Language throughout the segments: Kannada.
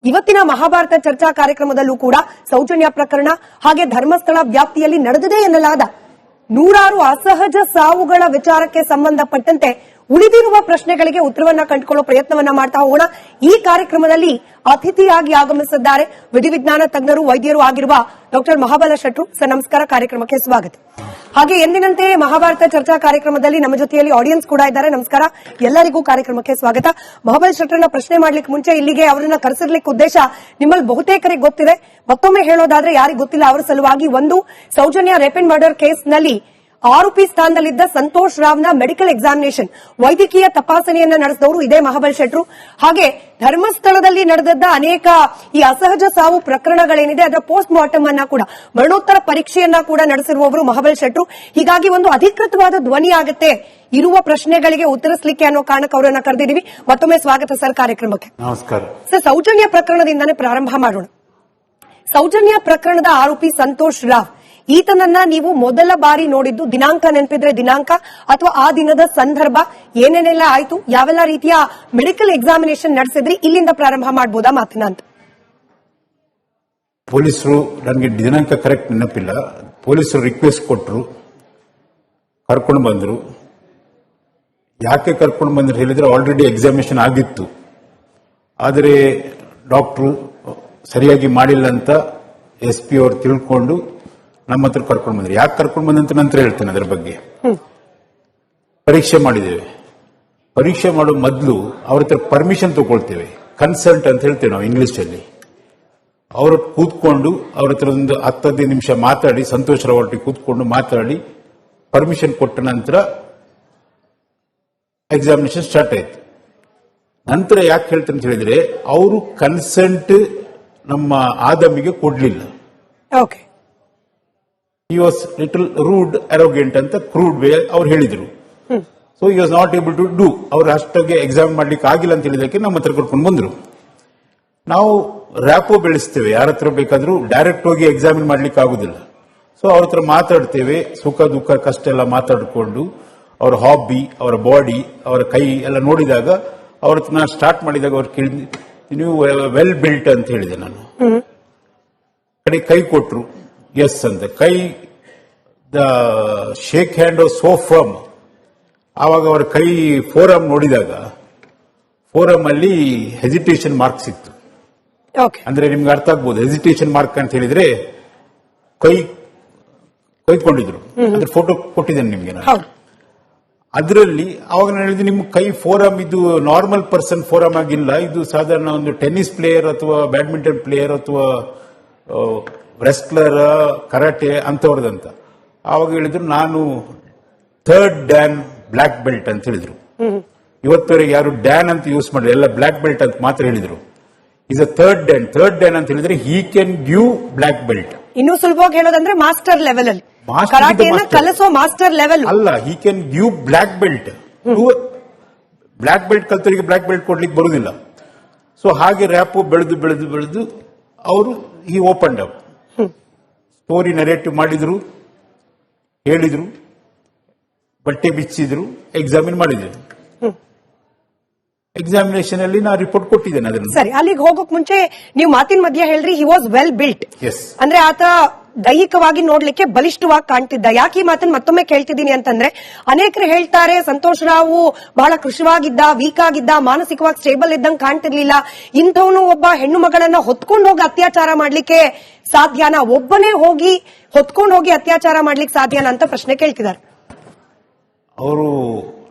ಇವತ್ತಿನ ಮಹಾಭಾರತ ಚರ್ಚಾ ಕಾರ್ಯಕ್ರಮದಲ್ಲೂ ಕೂಡ ಸೌಜನ್ಯ ಪ್ರಕರಣ ಹಾಗೆ ಧರ್ಮಸ್ಥಳ ವ್ಯಾಪ್ತಿಯಲ್ಲಿ ನಡೆದಿದೆ ಎನ್ನಲಾದ ನೂರಾರು ಅಸಹಜ ಸಾವುಗಳ ವಿಚಾರಕ್ಕೆ ಸಂಬಂಧಪಟ್ಟಂತೆ ಉಳಿದಿರುವ ಪ್ರಶ್ನೆಗಳಿಗೆ ಉತ್ತರವನ್ನ ಕಂಡುಕೊಳ್ಳೋ ಪ್ರಯತ್ನವನ್ನ ಮಾಡ್ತಾ ಹೋಗೋಣ. ಈ ಕಾರ್ಯಕ್ರಮದಲ್ಲಿ ಅತಿಥಿಯಾಗಿ ಆಗಮಿಸಿದ್ದಾರೆ ವಿಧಿವಿಜ್ಞಾನ ತಜ್ಞರು ವೈದ್ಯರು ಆಗಿರುವ ಡಾಕ್ಟರ್ ಮಹಾಬಲ ಶೆಟ್ರು. ಸರ್ ನಮಸ್ಕಾರ, ಕಾರ್ಯಕ್ರಮಕ್ಕೆ ಸ್ವಾಗತ. ಹಾಗೆ ಎಂದಿನಂತೆ ಮಹಾಭಾರತ ಚರ್ಚಾ ಕಾರ್ಯಕ್ರಮದಲ್ಲಿ ನಮ್ಮ ಜೊತೆಯಲ್ಲಿ ಆಡಿಯನ್ಸ್ ಕೂಡ ಇದ್ದಾರೆ. ನಮಸ್ಕಾರ, ಎಲ್ಲರಿಗೂ ಕಾರ್ಯಕ್ರಮಕ್ಕೆ ಸ್ವಾಗತ. ಮಹಾಬಲ ಶೆಟ್ರನ್ನ ಪ್ರಶ್ನೆ ಮಾಡ್ಲಿಕ್ಕೆ ಮುಂಚೆ ಇಲ್ಲಿಗೆ ಅವರನ್ನ ಕರೆಸಿರ್ಲಿಕ್ಕೆ ಉದ್ದೇಶ ನಿಮ್ಮಲ್ಲಿ ಬಹುತೇಕರಿಗೆ ಗೊತ್ತಿದೆ. ಮತ್ತೊಮ್ಮೆ ಹೇಳೋದಾದ್ರೆ ಯಾರಿಗೆ ಗೊತ್ತಿಲ್ಲ ಅವರ ಸಲುವಾಗಿ, ಒಂದು ಸೌಜನ್ಯ ರೇಪ್ ಅಂಡ್ ಮರ್ಡರ್ ಕೇಸ್ನಲ್ಲಿ ಆರೋಪಿ ಸ್ಥಾನದಲ್ಲಿದ್ದ ಸಂತೋಷ್ ರಾವ್ನ ಮೆಡಿಕಲ್ ಎಕ್ಸಾಮಿನೇಷನ್ ವೈದ್ಯಕೀಯ ತಪಾಸಣೆಯನ್ನ ನಡೆಸಿದವರು ಇದೇ ಮಹಾಬಲ ಶೆಟ್ರು. ಹಾಗೆ ಧರ್ಮಸ್ಥಳದಲ್ಲಿ ನಡೆದದ್ದ ಅನೇಕ ಈ ಅಸಹಜ ಸಾವು ಪ್ರಕರಣಗಳೇನಿದೆ ಅದರ ಪೋಸ್ಟ್ ಮಾರ್ಟಮ್ ಅನ್ನ ಕೂಡ ಮರಣೋತ್ತರ ಪರೀಕ್ಷೆಯನ್ನ ಕೂಡ ನಡೆಸಿರುವವರು ಮಹಾಬಲ ಶೆಟ್ರು. ಹೀಗಾಗಿ ಒಂದು ಅಧಿಕೃತವಾದ ಧ್ವನಿ ಆಗುತ್ತೆ ಇರುವ ಪ್ರಶ್ನೆಗಳಿಗೆ ಉತ್ತರಿಸಲಿಕ್ಕೆ ಅನ್ನೋ ಕಾರಣಕ್ಕೆ ಅವರನ್ನ ಕರೆದಿದ್ದೀವಿ. ಮತ್ತೊಮ್ಮೆ ಸ್ವಾಗತ ಸರ್ ಕಾರ್ಯಕ್ರಮಕ್ಕೆ. ನಮಸ್ಕಾರ ಸರ್, ಸೌಜನ್ಯ ಪ್ರಕರಣದಿಂದಾನೇ ಪ್ರಾರಂಭ ಮಾಡೋಣ. ಸೌಜನ್ಯ ಪ್ರಕರಣದ ಆರೋಪಿ ಸಂತೋಷ್ ರಾವ್, ಈತನನ್ನ ನೀವು ಮೊದಲ ಬಾರಿ ನೋಡಿದ್ದು ದಿನಾಂಕ ನೆನಪಿದ್ರೆ ದಿನಾಂಕ ಅಥವಾ ಆ ದಿನದ ಸಂದರ್ಭ ಏನೇನೆಲ್ಲ ಆಯ್ತು, ಯಾವೆಲ್ಲ ರೀತಿಯ ಮೆಡಿಕಲ್ ಎಕ್ಸಾಮಿನೇಷನ್ ನಡೆಸಿದ್ರಿ, ಇಲ್ಲಿಂದ ಪ್ರಾರಂಭ ಮಾಡಬಹುದಾ ಮಾತಿನ ಅಂತ? ಪೊಲೀಸರು ನನಗೆ ದಿನಾಂಕ ಕರೆಕ್ಟ್ ನೆನಪಿಲ್ಲ. ಪೊಲೀಸರು ರಿಕ್ವೆಸ್ಟ್ ಕೊಟ್ಟರು, ಕರ್ಕೊಂಡು ಬಂದ್ರು. ಯಾಕೆ ಕರ್ಕೊಂಡು ಬಂದ್ರು ಹೇಳಿದ್ರೆ ಆಲ್ರೆಡಿ ಎಕ್ಸಾಮಿನೇಷನ್ ಆಗಿತ್ತು, ಆದರೆ ಡಾಕ್ಟರ್ ಸರಿಯಾಗಿ ಮಾಡಿಲ್ಲ ಅಂತ SP ಅವರು ತಿಳ್ಕೊಂಡು ನಮ್ಮ ಹತ್ರ ಕರ್ಕೊಂಡು ಬಂದ್ರು. ಯಾಕೆ ಕರ್ಕೊಂಡು ಬಂದಂತ ನಂತರ ಹೇಳ್ತೇನೆ ಅದರ ಬಗ್ಗೆ. ಪರೀಕ್ಷೆ ಮಾಡಿದ್ದೇವೆ. ಪರೀಕ್ಷೆ ಮಾಡೋ ಮೊದಲು ಅವ್ರ ಹತ್ರ ಪರ್ಮಿಷನ್ ತಗೊಳ್ತೇವೆ, ಕನ್ಸಲ್ಟ್ ಅಂತ ಹೇಳ್ತೇವೆ ನಾವು ಇಂಗ್ಲಿಷ್ ಅಲ್ಲಿ. ಅವರು ಕೂತ್ಕೊಂಡು ಅವ್ರ ಹತ್ರ ಒಂದು 10-15 ನಿಮಿಷ ಮಾತಾಡಿ, ಸಂತೋಷ್ ರಾವ್ ಒಟ್ಟಿಗೆ ಕೂತ್ಕೊಂಡು ಮಾತಾಡಿ ಪರ್ಮಿಷನ್ ಕೊಟ್ಟ ನಂತರ ಎಕ್ಸಾಮಿನೇಷನ್ ಸ್ಟಾರ್ಟ್ ಆಯ್ತು. ನಂತರ ಯಾಕೆ ಹೇಳ್ತಾರೆ ಅಂತ ಹೇಳಿದ್ರೆ ಅವರು ಕನ್ಸೆಂಟ್ ನಮ್ಮ ಆದಮಿಗೆ ಕೊಡ್ಲಿಲ್ಲ. Okay, he was little rude, arrogant ಅಂತ ಕ್ರೂಡ್ ವೇ ಅವ್ರು ಹೇಳಿದ್ರು. So he was not able to do. ಅವ್ರು ಅಷ್ಟಾಗೆ ಎಕ್ಸಾಮ್ ಮಾಡ್ಲಿಕ್ಕೆ ಆಗಿಲ್ಲ ಅಂತ ಹೇಳಿದಕ್ಕೆ ನಮ್ಮ ಹತ್ರ ಕರ್ಕೊಂಡು ಬಂದ್ರು. ನಾವು ರ್ಯಾಪೋ ಬೆಳೆಸ್ತೇವೆ, ಯಾರ ಹತ್ರ ಬೇಕಾದ್ರೂ ಡೈರೆಕ್ಟ್ ಹೋಗಿ ಎಕ್ಸಾಮಿನ್ ಮಾಡ್ಲಿಕ್ಕೆ ಆಗುದಿಲ್ಲ. ಸೊ ಅವ್ರ ಹತ್ರ ಮಾತಾಡ್ತೇವೆ, ಸುಖ ದುಃಖ ಕಷ್ಟ ಎಲ್ಲ ಮಾತಾಡಿಕೊಂಡು ಅವರ ಹಾಬಿ, ಅವರ ಬಾಡಿ, ಅವರ ಕೈ ಎಲ್ಲ ನೋಡಿದಾಗ ಅವ್ರ ಹತ್ರ ನಾನು ಸ್ಟಾರ್ಟ್ ಮಾಡಿದಾಗ ಅವ್ರು ಕೇಳಿದ್ವಿ, ನೀವು ವೆಲ್ ಬಿಲ್ಟ್ ಅಂತ ಹೇಳಿದೆ. ನಾನು ಕಡೆ ಕೈ ಕೊಟ್ರು, ಎಸ್ ಅಂತ. ಕೈ the shake hand so firm. ಆವಾಗ ಅವರ ಕೈ ಫೋರಮ್ ನೋಡಿದಾಗ ಫೋರಮ್ ಅಲ್ಲಿ ಹೆಸಿಟೇಷನ್ ಮಾರ್ಕ್ ಸಿಕ್ತು. ಅಂದ್ರೆ ನಿಮ್ಗೆ ಅರ್ಥ ಆಗ್ಬೋದು ಹೆಸಿಟೇಷನ್ ಮಾರ್ಕ್ ಅಂತ ಹೇಳಿದ್ರೆ ಕೈ ಕೊಯ್ಕೊಂಡಿದ್ರು. ಅದ್ರ ಫೋಟೋ ಕೊಟ್ಟಿದ್ದೇನೆ ನಿಮ್ಗೆ ನಾನು. ಅದರಲ್ಲಿ ಅವಾಗ ನಾನು ಹೇಳಿದೆ, ನಿಮ್ಮ ಕೈ ಫೋರಮ್ ಇದು ನಾರ್ಮಲ್ ಪರ್ಸನ್ ಫೋರಮ್ ಆಗಿಲ್ಲ, ಇದು ಸಾಧಾರಣ ಒಂದು ಟೆನ್ನಿಸ್ ಪ್ಲೇಯರ್ ಅಥವಾ ಬ್ಯಾಡ್ಮಿಂಟನ್ ಪ್ಲೇಯರ್ ಅಥವಾ ರೆಸ್ಲರ್, ಕರಾಟೆ ಅಂತವ್ರದಂತ. ಆವಾಗ ಹೇಳಿದ್ರು, ನಾನು 3rd ಡ್ಯಾನ್ ಬ್ಲಾಕ್ ಬೆಲ್ಟ್ ಅಂತ ಹೇಳಿದ್ರು. ಇವತ್ತವರೆಗೆ ಯಾರು ಡ್ಯಾನ್ ಅಂತ ಯೂಸ್ ಮಾಡಿದ್ರು, ಎಲ್ಲ ಬ್ಲಾಕ್ ಬೆಲ್ಟ್ ಅಂತ ಮಾತ್ರ ಹೇಳಿದ್ರು. Is a 3rd Dan. 3rd Dan ಅಂತ ಹೇಳಿದ್ರೆ ಹಿ ಕ್ಯಾನ್ ಗಿವ್ ಬ್ಲಾಕ್ ಬೆಲ್ಟ್. ಇನ್ನೂ ಸುಲಭವಾಗಿ ಹೇಳೋದಂದ್ರೆ ಮಾಸ್ಟರ್ ಲೆವೆಲ್ ಅಲ್ಲಿ ಕಲಿಸೋ ಮಾಸ್ಟರ್ ಲೆವೆಲ್ ಅಲ್ಲ, he can give black belt. Black belt ಕಲ್ತರಿಗೆ ಬ್ಲಾಕ್ ಬೆಲ್ಟ್ ಕೊಡ್ಲಿಕ್ಕೆ ಬರುದಿಲ್ಲ. ಸೊ ಹಾಗೆ ರ್ಯಾಪು ಬೆಳೆದು ಬೆಳೆದು ಬೆಳೆದು ಅವರು ಈ ಓಪನ್ ಅಪ್ ಸ್ಟೋರಿ ನರೇಟಿವ್ ಮಾಡಿದ್ರು, ಹೇಳಿದ್ರು, ಬಟ್ಟೆ ಬಿಚ್ಚಿದ್ರು, ಎಕ್ಸಾಮಿನ್ ಮಾಡಿದ್ರು. ಎಕ್ಸಾಮಿನೇಷನ್ ಅಲ್ಲಿ ನಾ ರಿಪೋರ್ಟ್ ಕೊಟ್ಟಿದ್ದೇನೆ ಅದನ್ನು. ಸರಿ, ಅಲ್ಲಿಗೆ ಹೋಗೋಕ್ ಮುಂಚೆ ನೀವು ಮಾತಿನ ಮಧ್ಯೆ ಹೇಳ್ರಿ he was well built. Yes, ಅಂದ್ರೆ ಆತ ದೈಹಿಕವಾಗಿ ನೋಡ್ಲಿಕ್ಕೆ ಬಲಿಷ್ಠವಾಗಿ ಕಾಣ್ತಿದ್ದ. ಯಾಕೆ ಈ ಮಾತನ್ನು ಮತ್ತೊಮ್ಮೆ ಕೇಳ್ತಿದ್ದೀನಿ ಅಂತಂದ್ರೆ, ಅನೇಕರು ಹೇಳ್ತಾರೆ ಸಂತೋಷ್ ರಾವ್ ಬಹಳ ಕೃಶವಾಗಿದ್ದ, ವೀಕ್ ಆಗಿದ್ದ, ಮಾನಸಿಕವಾಗಿ ಸ್ಟೇಬಲ್ ಇದ್ದಂಗೆ ಕಾಣ್ತಿರ್ಲಿಲ್ಲ. ಇಂಥವನು ಒಬ್ಬ ಹೆಣ್ಣು ಮಗಳನ್ನ ಹೊತ್ಕೊಂಡು ಹೋಗಿ ಅತ್ಯಾಚಾರ ಮಾಡ್ಲಿಕ್ಕೆ ಸಾಧ್ಯನಾ? ಒಬ್ಬನೇ ಹೋಗಿ ಹೊತ್ಕೊಂಡು ಹೋಗಿ ಅತ್ಯಾಚಾರ ಮಾಡ್ಲಿಕ್ಕೆ ಸಾಧ್ಯನಾ ಅಂತ ಪ್ರಶ್ನೆ ಕೇಳ್ತಿದ್ದಾರೆ ಅವರು.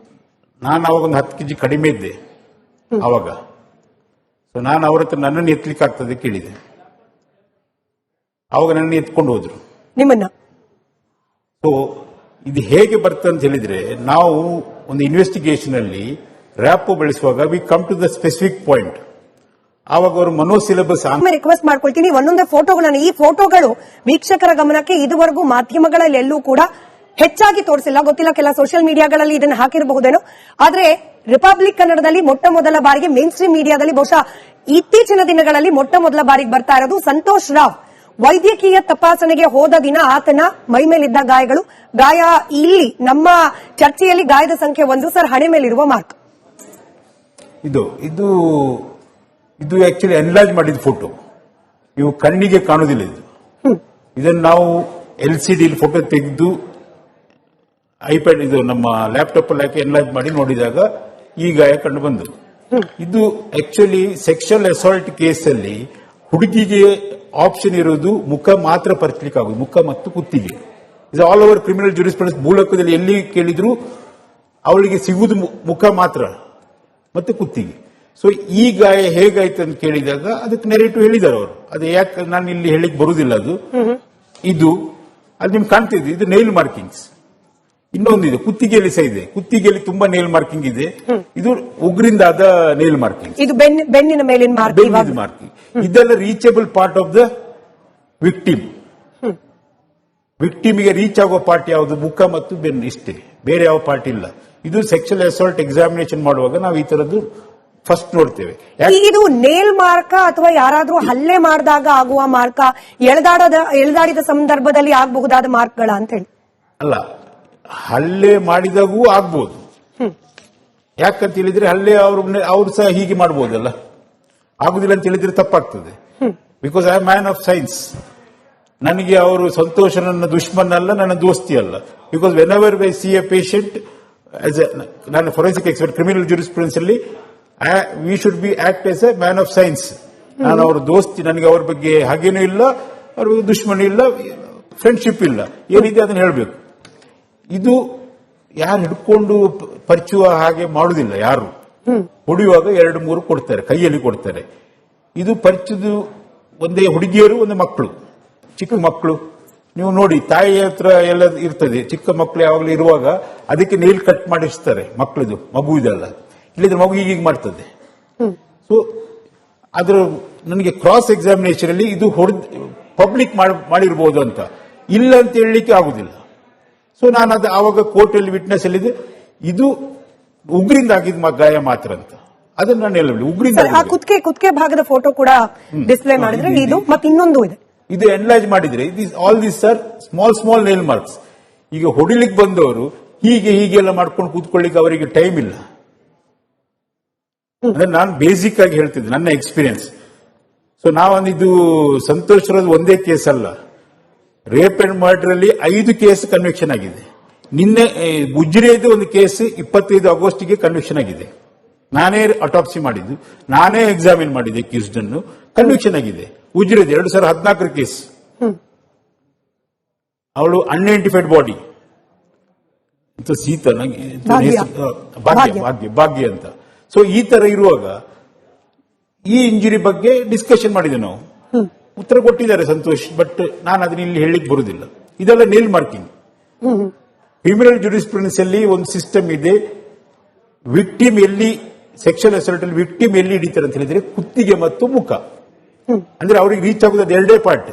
ನಾನು ಅವಾಗ ಒಂದು 10 kg ಕಡಿಮೆ ಇದ್ದೆ ಅವಾಗ. ಸೊ ನಾನು ಅವ್ರ ಹತ್ರ ನನ್ನನ್ನು ಎತ್ತಲಿಕ್ಕೆ ಆಗ್ತದೆ ಕೇಳಿದೆ. ಅವಾಗ ನನ್ನ ಎತ್ಕೊಂಡು ಹೋದ್ರು ನಿಮ್ಮನ್ನ. ಸೊ ಇದು ಹೇಗೆ ಬರ್ತದೆ ಅಂತ ಹೇಳಿದ್ರೆ, ನಾವು ಒಂದು ಇನ್ವೆಸ್ಟಿಗೇಷನ್ ಅಲ್ಲಿ ರ್ಯಾಪೋ ಬೆಳೆಸುವಾಗ we come to the specific point. ಆವಾಗ ಅವರು ಮನೋ ಸಿಲೆಬಸ್ ರಿಕ್ವೆಸ್ಟ್ ಮಾಡ್ಕೊಳ್ತೀನಿ, ಒಂದೊಂದೇ ಫೋಟೋಗಳನ್ನ, ಈ ಫೋಟೋಗಳು ವೀಕ್ಷಕರ ಗಮನಕ್ಕೆ ಇದುವರೆಗೂ ಮಾಧ್ಯಮಗಳಲ್ಲಿ ಎಲ್ಲೂ ಕೂಡ ಹೆಚ್ಚಾಗಿ ತೋರಿಸಿಲ್ಲ. ಗೊತ್ತಿಲ್ಲ, ಕೆಲ ಸೋಷಿಯಲ್ ಮೀಡಿಯಾಗಳಲ್ಲಿ ಇದನ್ನು ಹಾಕಿರಬಹುದೇನೋ, ಆದ್ರೆ ರಿಪಬ್ಲಿಕ್ ಕನ್ನಡದಲ್ಲಿ ಮೊಟ್ಟ ಮೊದಲ ಬಾರಿಗೆ ಮೇನ್ ಸ್ಟ್ರೀಮ್ ಮೀಡಿಯಾದಲ್ಲಿ ಬಹುಶಃ ಇತ್ತೀಚಿನ ದಿನಗಳಲ್ಲಿ ಮೊಟ್ಟ ಮೊದಲ ಬಾರಿಗೆ ಬರ್ತಾ ಇರೋದು. ಸಂತೋಷ್ ರಾವ್ ವೈದ್ಯಕೀಯ ತಪಾಸಣೆಗೆ ಹೋದ ದಿನ ಆತನ ಮೈ ಮೇಲಿದ್ದ ಗಾಯಗಳು, ಗಾಯ ಇಲ್ಲಿ ನಮ್ಮ ಚರ್ಚೆಯಲ್ಲಿ ಗಾಯದ ಸಂಖ್ಯೆ 1 ಸರ್, ಹಣೆ ಮೇಲಿರುವ ಮಾರ್ಕ್. ಇದು ಇದು ಆಕ್ಚುಲಿ ಎನ್ಲಾರ್ಜ್ ಮಾಡಿದ ಫೋಟೋ. ಇವು ಕಣ್ಣಿಗೆ ಕಾಣುವುದಿಲ್ಲ. ಇದನ್ನು ನಾವು LCD ಫೋಟೋ ತೆಗೆದು ಐಪ್ಯಾಡ್ ಇದು ನಮ್ಮ ಲ್ಯಾಪ್ಟಾಪ್ ಅಲ್ಲಿ ಹಾಕಿ ಎನ್ಲಾರ್ಜ್ ಮಾಡಿ ನೋಡಿದಾಗ ಈ ಗಾಯ ಕಂಡು ಬಂದು. ಇದು ಆಕ್ಚುಲಿ ಸೆಕ್ಷುವಲ್ ಅಸಾಲ್ಟ್ ಕೇಸಲ್ಲಿ ಹುಡುಗಿಗೆ ಆಪ್ಷನ್ ಇರೋದು ಮುಖ ಮಾತ್ರ ಪರಿಚಲಿಕ್ಕೆ ಆಗುದು, ಮುಖ ಮತ್ತು ಕುತ್ತಿಗೆ. ಇದು ಆಲ್ ಓವರ್ ಕ್ರಿಮಿನಲ್ ಜೂರಿಸ್ಪ್ರುಡೆನ್ಸ್ ಮೂಲಕದಲ್ಲಿ ಎಲ್ಲಿ ಕೇಳಿದ್ರು ಅವಳಿಗೆ ಸಿಗುವುದು ಮುಖ ಮಾತ್ರ ಮತ್ತು ಕುತ್ತಿಗೆ. ಸೊ ಈ ಗಾಯ ಹೇಗಾಯ್ತು ಅಂತ ಕೇಳಿದಾಗ ಅದಕ್ಕೆ ನೆರೇಟಿವ್ ಹೇಳಿದ್ದಾರೆ ಅವರು. ಅದು ಯಾಕೆ ನಾನು ಇಲ್ಲಿ ಹೇಳಿಕ್ ಬರುವುದಿಲ್ಲ. ಅದು ನಿಮ್ಗೆ ಕಾಣ್ತಿದೆ, ಇದು ನೈಲ್ ಮಾರ್ಕಿಂಗ್ಸ್. ಇನ್ನೊಂದಿದೆ ಕುತ್ತಿಗೆಯಲ್ಲಿ ಸಹ ಇದೆ, ಕುತ್ತಿಗೆಯಲ್ಲಿ ತುಂಬಾ ನೇಲ್ ಮಾರ್ಕಿಂಗ್ ಇದೆ. ಇದು ಉಗ್ರಿಂದ ಆದ ನೇಲ್ ಮಾರ್ಕಿಂಗ್. ಇದು ಬೆನ್ನಿನ ಮೇಲಿನ ಮಾರ್ಕಿಂಗ್. ಇದೆಲ್ಲ reachable part of the victim. ವಿಕ್ಟಿಮ್ಗೆ ರೀಚ್ ಆಗೋ ಪಾರ್ಟ್ ಯಾವುದು? ಮುಖ ಮತ್ತು ಬೆನ್ನು, ಇಷ್ಟೇ, ಬೇರೆ ಯಾವ ಪಾರ್ಟ್ ಇಲ್ಲ. ಇದು ಸೆಕ್ಷುವಲ್ ಅಸಾಲ್ಟ್ ಎಕ್ಸಾಮಿನೇಷನ್ ಮಾಡುವಾಗ ನಾವು ಈ ತರದ್ದು ಫಸ್ಟ್ ನೋಡ್ತೇವೆ. ಇದು ನೇಲ್ ಮಾರ್ಕ ಅಥವಾ ಯಾರಾದ್ರೂ ಹಲ್ಲೆ ಮಾಡಿದಾಗ ಆಗುವ ಮಾರ್ಕ, ಎಳೆದಾಡಿದ ಸಂದರ್ಭದಲ್ಲಿ ಆಗಬಹುದಾದ ಮಾರ್ಕ್ಗಳ ಅಂತ ಹೇಳಿ? ಅಲ್ಲ, ಹಲ್ಲೆ ಮಾಡಿದಾಗೂ ಆಗ್ಬೋದು. ಯಾಕಂತ ಹೇಳಿದ್ರೆ ಹಲ್ಲೆ ಅವ್ರು ಸಹ ಹೀಗೆ ಮಾಡಬಹುದಲ್ಲ, ಆಗುದಿಲ್ಲ ಅಂತ ಹೇಳಿದ್ರೆ ತಪ್ಪಾಗ್ತದೆ. Because I am man of science. ನನಗೆ ಅವರು ಸಂತೋಷ ನನ್ನ ದುಶ್ಮನ್ ಅಲ್ಲ, ನನ್ನ ದೋಸ್ತಿ ಅಲ್ಲ. Because whenever I see a patient, ನಾನು ಫೊರೆನ್ಸಿಕ್ ಎಕ್ಸ್ಪರ್ಟ್ ಕ್ರಿಮಿನಲ್ ಜೂರಿಸ್ಪ್ರುಡೆನ್ಸ್ ಅಲ್ಲಿ we should be act as a man of science. ನಾನು ಅವರ ದೋಸ್ತಿ, ನನಗೆ ಅವ್ರ ಬಗ್ಗೆ ಹಾಗೇನೂ ಇಲ್ಲ, ಅವ್ರ ಬಗ್ಗೆ ದುಶ್ಮನ್ ಇಲ್ಲ, ಫ್ರೆಂಡ್ಶಿಪ್ ಇಲ್ಲ, ಏನಿದೆ ಅದನ್ನ ಹೇಳಬೇಕು. ಇದು ಯಾರು ಹಿಡ್ಕೊಂಡು ಪರಿಚುವ ಹಾಗೆ ಮಾಡುವುದಿಲ್ಲ. ಯಾರು ಹೊಡೆಯುವಾಗ 2-3 ಕೊಡ್ತಾರೆ, ಕೈಯಲ್ಲಿ ಕೊಡ್ತಾರೆ. ಇದು ಪರಿಚುದು ಒಂದೇ ಹುಡುಗಿಯರು, ಒಂದು ಮಕ್ಕಳು, ಚಿಕ್ಕ ಮಕ್ಕಳು. ನೀವು ನೋಡಿ, ತಾಯಿ ಹತ್ರ ಎಲ್ಲ ಇರ್ತದೆ, ಚಿಕ್ಕ ಮಕ್ಕಳು ಯಾವಾಗಲೂ ಇರುವಾಗ ಅದಕ್ಕೆ ನೇಲ್ ಕಟ್ ಮಾಡಿಸ್ತಾರೆ ಮಕ್ಕಳದು, ಮಗು ಇದೆಲ್ಲ. ಇಲ್ಲಿದ್ರೆ ಮಗು ಹೀಗೆ ಮಾಡ್ತದೆ. ಸೊ ಅದ್ರ ನನಗೆ ಕ್ರಾಸ್ ಎಕ್ಸಾಮಿನೇಷನ್ ಅಲ್ಲಿ ಇದು ಪಬ್ಲಿಕ್ ಮಾಡಿರ್ಬೋದು ಅಂತ ಇಲ್ಲ ಅಂತ ಹೇಳಲಿಕ್ಕೆ ಆಗುದಿಲ್ಲ. ಸೊ ನಾನು ಅದು ಆವಾಗ ಕೋರ್ಟ್ ಅಲ್ಲಿ ವಿಟ್ನೆಸ್ ಅಲ್ಲಿ ಇದು ಉಗ್ರಿಂದ ಆಗಿದ್ ಗಾಯ ಮಾತ್ರ ಅಂತ ಅದನ್ನ ನಾನು ಹೇಳಲಿ. ಉಗ್ರಿಂದ ಕುತ್ತಿಗೆ ಭಾಗದ ಫೋಟೋ ಕೂಡ ಡಿಸ್ಪ್ಲೇ ಮಾಡಿದ್ರೆ ಇದು ಮತ್ತೆ ಇನ್ನೊಂದು ಇದೆ, ಇದು ಎನ್ಲಾರ್ಜ್ ಮಾಡಿದ್ರೆ all this are small nail marks. ಈಗ ಹೊಡಿಲಿಕ್ಕೆ ಬಂದವರು ಹೀಗೆಲ್ಲ ಮಾಡ್ಕೊಂಡು ಕೂತ್ಕೊಳ್ಳಿಕ್ಕೆ ಅವರಿಗೆ ಟೈಮ್ ಇಲ್ಲ. ಅಂದ್ರೆ ನಾನು ಬೇಸಿಕ್ ಆಗಿ ಹೇಳ್ತಿದ್ದೆ ನನ್ನ ಎಕ್ಸ್ಪೀರಿಯನ್ಸ್. ಸೊ ನಾವೊಂದಿದು ಸಂತೋಷ್ ಒಂದೇ ಕೇಸ್ ಅಲ್ಲ, ರೇಪ್ ಅಂಡ್ ಮರ್ಡರ್ ಅಲ್ಲಿ 5 ಕೇಸ್ ಕನ್ವಿಕ್ಷನ್ ಆಗಿದೆ. ನಿನ್ನೆ ಗುಜ್ರಿಯದು ಒಂದು ಕೇಸ್ 25 ಆಗಸ್ಟ್ಗೆ ಕನ್ವಿಕ್ಷನ್ ಆಗಿದೆ. ನಾನೇ ಅಟಾಪ್ಸಿ ಮಾಡಿದ್ದು, ನಾನೇ ಎಕ್ಸಾಮಿನ್ ಮಾಡಿದ್ದೆ ಅಕ್ಯೂಸ್ಡ್ ಅನ್ನು, ಕನ್ವಿಕ್ಷನ್ ಆಗಿದೆ. ಉಜ್ರಿಯದು 2014 ಕೇಸ್. ಅವಳು ಅನ್ಐಡೆಂಟಿಫೈಡ್ ಬಾಡಿ ಸೀತ ಭಾಗ್ಯ ಅಂತ. ಸೊ ಈ ತರ ಇರುವಾಗ ಈ ಇಂಜುರಿ ಬಗ್ಗೆ ಡಿಸ್ಕಷನ್ ಮಾಡಿದೆ ನಾವು, ಉತ್ತರ ಕೊಟ್ಟಿದ್ದಾರೆ ಸಂತೋಷ್. ಬಟ್ ನಾನು ಅದನ್ನ ಇಲ್ಲಿ ಹೇಳಲಿಕ್ಕೆ ಬರುವುದಿಲ್ಲ. ಇದೆಲ್ಲ ನೇಲ್ ಮಾರ್ಕಿಂಗ್. ಕ್ರಿಮಿನಲ್ ಜೂರಿಸ್ಪ್ರುಡೆನ್ಸ್ ಅಲ್ಲಿ ಒಂದು ಸಿಸ್ಟಮ್ ಇದೆ. ವಿಕ್ಟಿಮ್ ಎಲ್ಲಿ ಸೆಕ್ಷುವಲ್ ಅಸಾಲ್ಟ್ ಅಲ್ಲಿ ವಿಕ್ಟಿಮ್ ಎಲ್ಲಿ ಹಿಡಿತಾರೆ ಅಂತ ಹೇಳಿದ್ರೆ ಕುತ್ತಿಗೆ ಮತ್ತು ಮುಖ. ಅಂದ್ರೆ ಅವ್ರಿಗೆ ರೀಚ್ ಆಗುವುದು 2 ಪಾರ್ಟ್.